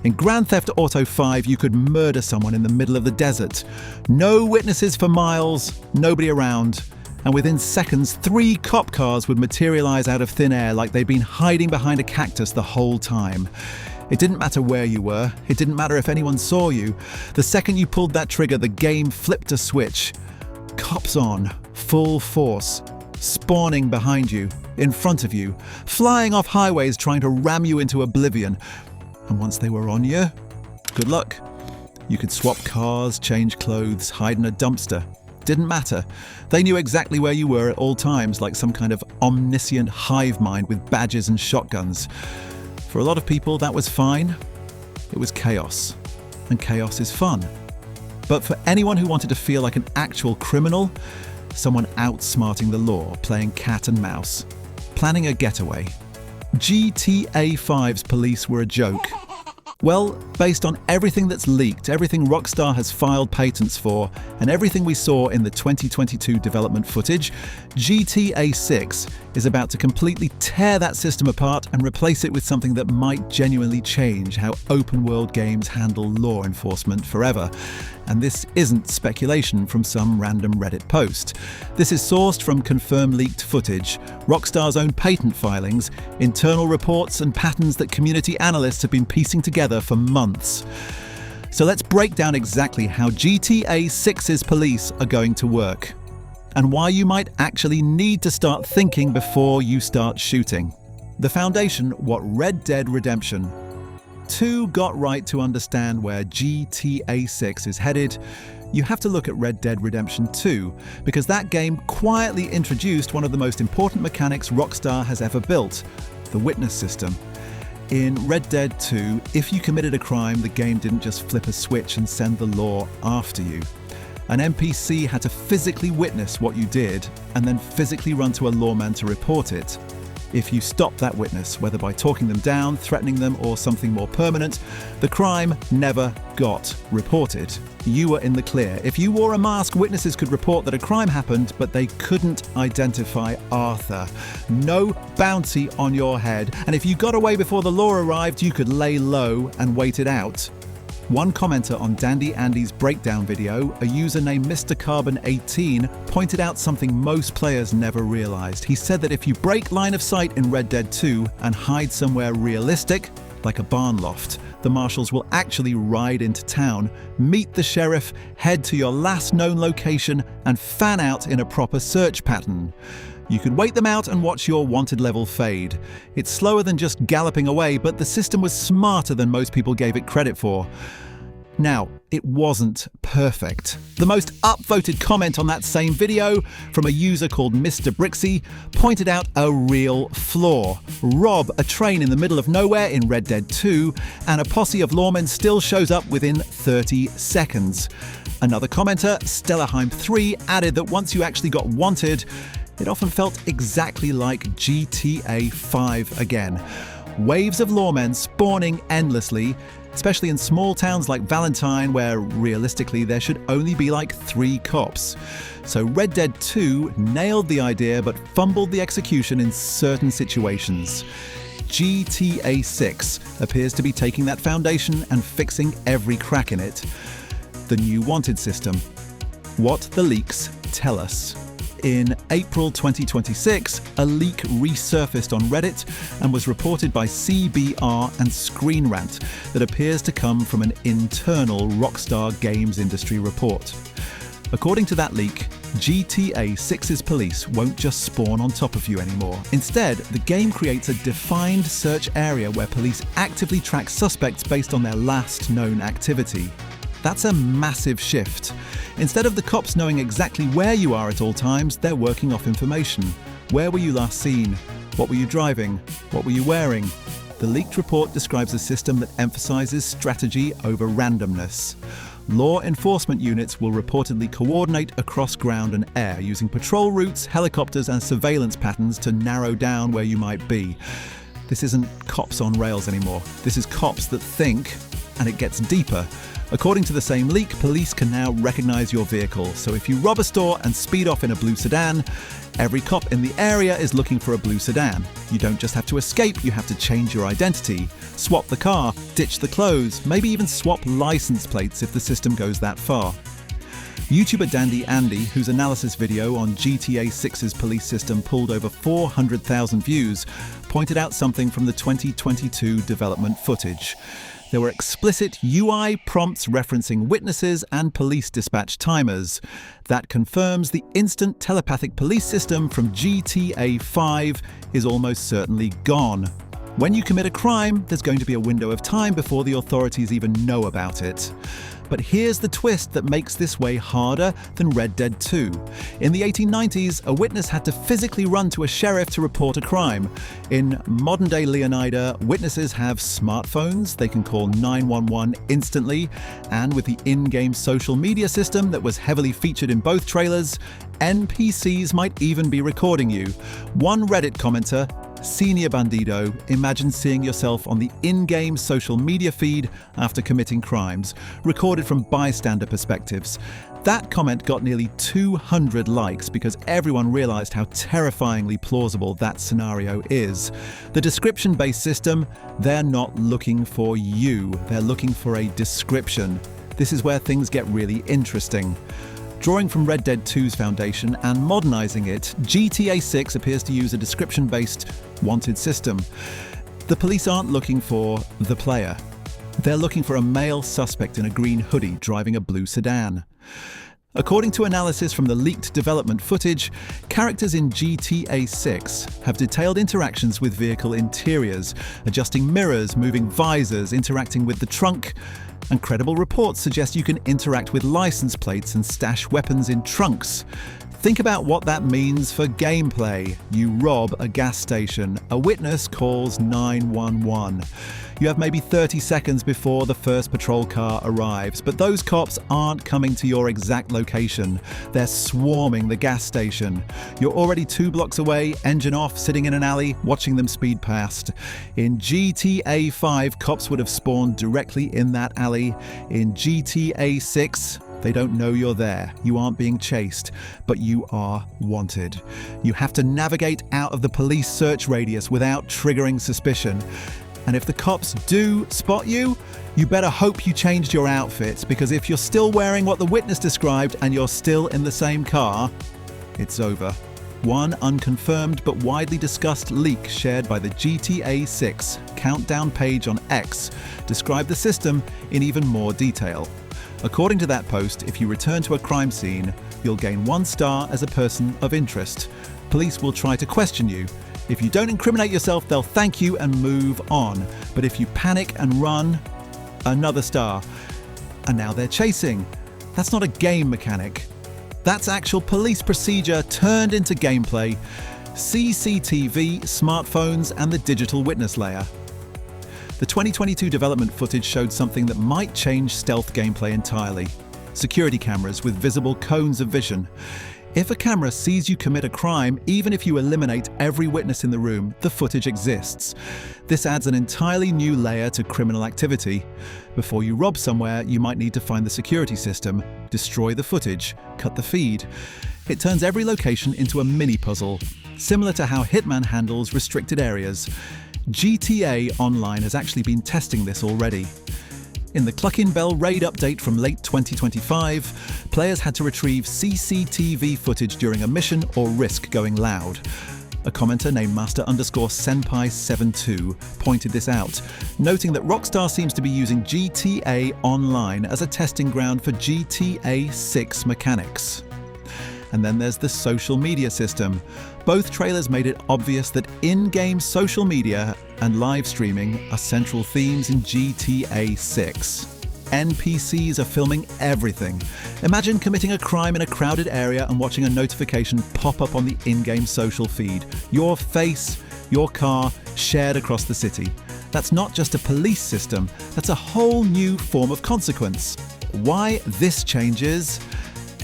In Grand Theft Auto 5, you could murder someone in the middle of the desert. No witnesses for miles, nobody around. And within seconds, 3 cop cars would materialize out of thin air like they'd been hiding behind a cactus the whole time. It didn't matter where you were. It didn't matter if anyone saw you. The second you pulled that trigger, the game flipped a switch. Cops on, full force, spawning behind you, in front of you, flying off highways trying to ram you into oblivion. And once they were on you, good luck. You could swap cars, change clothes, hide in a dumpster. Didn't matter. They knew exactly where you were at all times, like some kind of omniscient hive mind with badges and shotguns. For a lot of people, that was fine. It was chaos. And chaos is fun. But for anyone who wanted to feel like an actual criminal, someone outsmarting the law, playing cat and mouse, planning a getaway, GTA 5's police were a joke. Well, based on everything that's leaked, everything Rockstar has filed patents for, and everything we saw in the 2022 development footage, GTA 6 is about to completely tear that system apart and replace it with something that might genuinely change how open-world games handle law enforcement forever. And this isn't speculation from some random Reddit post. This is sourced from confirmed leaked footage, Rockstar's own patent filings, internal reports and patterns that community analysts have been piecing together for months. So let's break down exactly how GTA 6's police are going to work, and why you might actually need to start thinking before you start shooting. The foundation, what Red Dead Redemption 2 got right to understand where GTA 6 is headed. You have to look at Red Dead Redemption 2, because that game quietly introduced one of the most important mechanics Rockstar has ever built, the witness system. In Red Dead 2, if you committed a crime, the game didn't just flip a switch and send the law after you. An NPC had to physically witness what you did and then physically run to a lawman to report it. If you stopped that witness, whether by talking them down, threatening them, or something more permanent, the crime never got reported. You were in the clear. If you wore a mask, witnesses could report that a crime happened, but they couldn't identify Arthur. No bounty on your head. And if you got away before the law arrived, you could lay low and wait it out. One commenter on Dandy Andy's breakdown video, a user named Mr. Carbon 18, pointed out something most players never realized. He said that if you break line of sight in Red Dead 2 and hide somewhere realistic, like a barn loft, the marshals will actually ride into town, meet the sheriff, head to your last known location, and fan out in a proper search pattern. You could wait them out and watch your wanted level fade. It's slower than just galloping away, but the system was smarter than most people gave it credit for. Now, it wasn't perfect. The most upvoted comment on that same video, from a user called Mr. Brixie, pointed out a real flaw. Rob a train in the middle of nowhere in Red Dead 2, and a posse of lawmen still shows up within 30 seconds. Another commenter, Stellarheim3, added that once you actually got wanted, it often felt exactly like GTA 5 again. Waves of lawmen spawning endlessly, especially in small towns like Valentine, where realistically there should only be like 3 cops. So Red Dead 2 nailed the idea but fumbled the execution in certain situations. GTA 6 appears to be taking that foundation and fixing every crack in it. The new wanted system. What the leaks tell us. In April 2026, a leak resurfaced on Reddit and was reported by CBR and Screen Rant that appears to come from an internal Rockstar Games industry report. According to that leak, GTA 6's police won't just spawn on top of you anymore. Instead, the game creates a defined search area where police actively track suspects based on their last known activity. That's a massive shift. Instead of the cops knowing exactly where you are at all times, they're working off information. Where were you last seen? What were you driving? What were you wearing? The leaked report describes a system that emphasizes strategy over randomness. Law enforcement units will reportedly coordinate across ground and air using patrol routes, helicopters, and surveillance patterns to narrow down where you might be. This isn't cops on rails anymore. This is cops that think and it gets deeper. According to the same leak, police can now recognize your vehicle. So if you rob a store and speed off in a blue sedan, every cop in the area is looking for a blue sedan. You don't just have to escape, you have to change your identity, swap the car, ditch the clothes, maybe even swap license plates if the system goes that far. YouTuber Dandy Andy, whose analysis video on GTA 6's police system pulled over 400,000 views, pointed out something from the 2022 development footage. There were explicit UI prompts referencing witnesses and police dispatch timers. That confirms the instant telepathic police system from GTA 5 is almost certainly gone. When you commit a crime, there's going to be a window of time before the authorities even know about it. But here's the twist that makes this way harder than Red Dead 2. In the 1890s, a witness had to physically run to a sheriff to report a crime. In modern-day Leonida, witnesses have smartphones, they can call 911 instantly, and with the in-game social media system that was heavily featured in both trailers, NPCs might even be recording you. One Reddit commenter, Senior Bandido, imagine seeing yourself on the in-game social media feed after committing crimes, recorded from bystander perspectives. That comment got nearly 200 likes because everyone realized how terrifyingly plausible that scenario is. The description-based system, they're not looking for you, they're looking for a description. This is where things get really interesting. Drawing from Red Dead 2's foundation and modernizing it, GTA 6 appears to use a description-based wanted system. The police aren't looking for the player. They're looking for a male suspect in a green hoodie driving a blue sedan. According to analysis from the leaked development footage, characters in GTA 6 have detailed interactions with vehicle interiors, adjusting mirrors, moving visors, interacting with the trunk, and credible reports suggest you can interact with license plates and stash weapons in trunks. Think about what that means for gameplay. You rob a gas station. A witness calls 911. You have maybe 30 seconds before the first patrol car arrives, but those cops aren't coming to your exact location. They're swarming the gas station. You're already 2 blocks away, engine off, sitting in an alley, watching them speed past. In GTA 5, cops would have spawned directly in that alley. In GTA 6, they don't know you're there. You aren't being chased, but you are wanted. You have to navigate out of the police search radius without triggering suspicion. And if the cops do spot you, you better hope you changed your outfits, because if you're still wearing what the witness described and you're still in the same car, it's over. One unconfirmed but widely discussed leak shared by the GTA 6 countdown page on X described the system in even more detail. According to that post, if you return to a crime scene, you'll gain 1 star as a person of interest. Police will try to question you. If you don't incriminate yourself, they'll thank you and move on. But if you panic and run, another star. And now they're chasing. That's not a game mechanic. That's actual police procedure turned into gameplay. CCTV, smartphones, and the digital witness layer. The 2022 development footage showed something that might change stealth gameplay entirely. Security cameras with visible cones of vision. If a camera sees you commit a crime, even if you eliminate every witness in the room, the footage exists. This adds an entirely new layer to criminal activity. Before you rob somewhere, you might need to find the security system, destroy the footage, cut the feed. It turns every location into a mini-puzzle, similar to how Hitman handles restricted areas. GTA Online has actually been testing this already. In the Cluckin' Bell raid update from late 2025, players had to retrieve CCTV footage during a mission or risk going loud. A commenter named Master_Senpai72 pointed this out, noting that Rockstar seems to be using GTA Online as a testing ground for GTA 6 mechanics. And then there's the social media system. Both trailers made it obvious that in-game social media and live streaming are central themes in GTA 6. NPCs are filming everything. Imagine committing a crime in a crowded area and watching a notification pop up on the in-game social feed. Your face, your car, shared across the city. That's not just a police system, that's a whole new form of consequence. Why this changes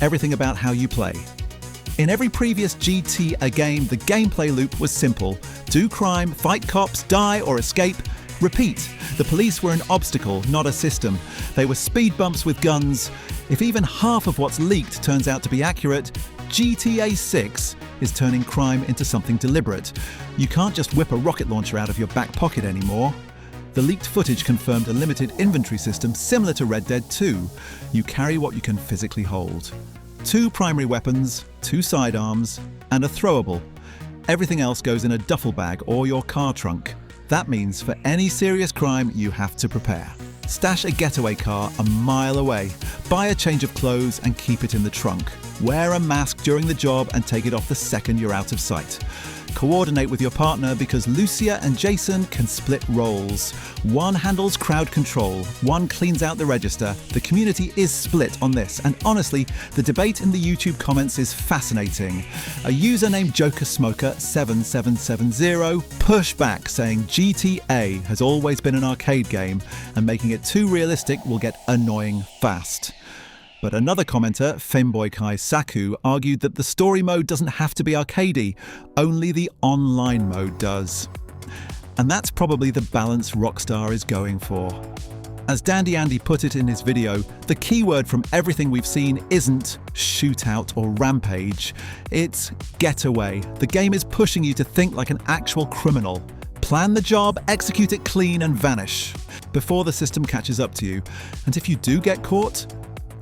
everything about how you play. In every previous GTA game, the gameplay loop was simple. Do crime, fight cops, die or escape. Repeat, the police were an obstacle, not a system. They were speed bumps with guns. If even half of what's leaked turns out to be accurate, GTA 6 is turning crime into something deliberate. You can't just whip a rocket launcher out of your back pocket anymore. The leaked footage confirmed a limited inventory system similar to Red Dead 2. You carry what you can physically hold. 2 primary weapons, 2 sidearms, and a throwable. Everything else goes in a duffel bag or your car trunk. That means for any serious crime, you have to prepare. Stash a getaway car a mile away. Buy a change of clothes and keep it in the trunk. Wear a mask during the job and take it off the second you're out of sight. Coordinate with your partner because Lucia and Jason can split roles. One handles crowd control, one cleans out the register. The community is split on this, and honestly, the debate in the YouTube comments is fascinating. A user named JokerSmoker7770 pushed back, saying GTA has always been an arcade game, and making it too realistic will get annoying fast. But another commenter, Femboy Kai Saku, argued that the story mode doesn't have to be arcadey, only the online mode does. And that's probably the balance Rockstar is going for. As Dandy Andy put it in his video, the keyword from everything we've seen isn't shootout or rampage, it's getaway. The game is pushing you to think like an actual criminal. Plan the job, execute it clean and vanish before the system catches up to you. And if you do get caught,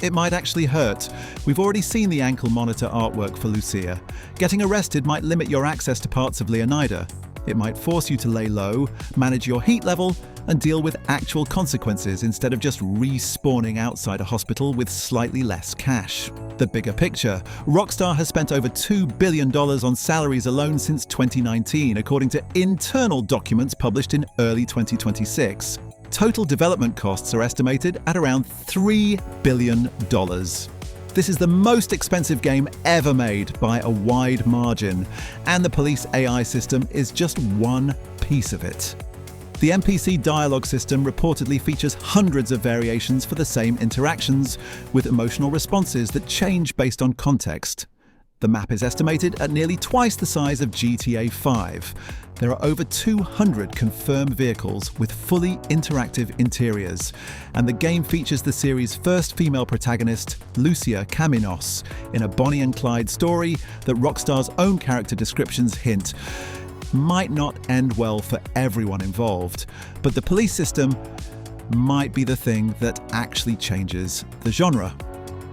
it might actually hurt. We've already seen the ankle monitor artwork for Lucia. Getting arrested might limit your access to parts of Leonida. It might force you to lay low, manage your heat level, and deal with actual consequences instead of just respawning outside a hospital with slightly less cash. The bigger picture, Rockstar has spent over $2 billion on salaries alone since 2019, according to internal documents published in early 2026. Total development costs are estimated at around $3 billion. This is the most expensive game ever made by a wide margin, and the police AI system is just one piece of it. The NPC dialogue system reportedly features hundreds of variations for the same interactions, with emotional responses that change based on context. The map is estimated at nearly twice the size of GTA 5. There are over 200 confirmed vehicles with fully interactive interiors, and the game features the series' first female protagonist, Lucia Caminos, in a Bonnie and Clyde story that Rockstar's own character descriptions hint might not end well for everyone involved. But the police system might be the thing that actually changes the genre.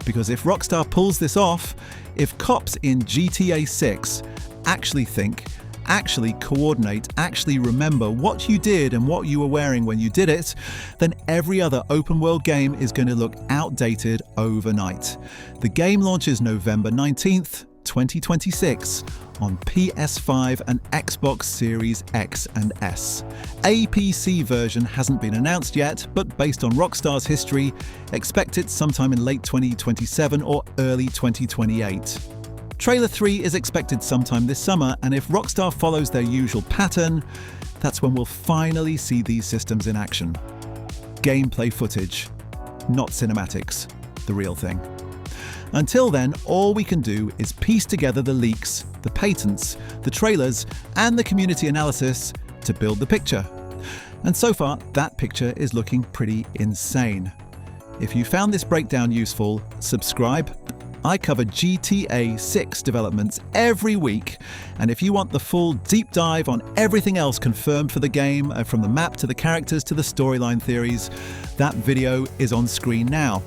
Because if Rockstar pulls this off, if cops in GTA 6 actually think, actually coordinate, actually remember what you did and what you were wearing when you did it, then every other open world game is going to look outdated overnight. The game launches November 19th, 2026 on PS5 and Xbox Series X and S. A PC version hasn't been announced yet, but based on Rockstar's history, expect it sometime in late 2027 or early 2028. Trailer 3 is expected sometime this summer, and if Rockstar follows their usual pattern, that's when we'll finally see these systems in action. Gameplay footage, not cinematics, the real thing. Until then, all we can do is piece together the leaks, the patents, the trailers, and the community analysis to build the picture. And so far, that picture is looking pretty insane. If you found this breakdown useful, subscribe. I cover GTA 6 developments every week, and if you want the full deep dive on everything else confirmed for the game, from the map to the characters to the storyline theories, that video is on screen now.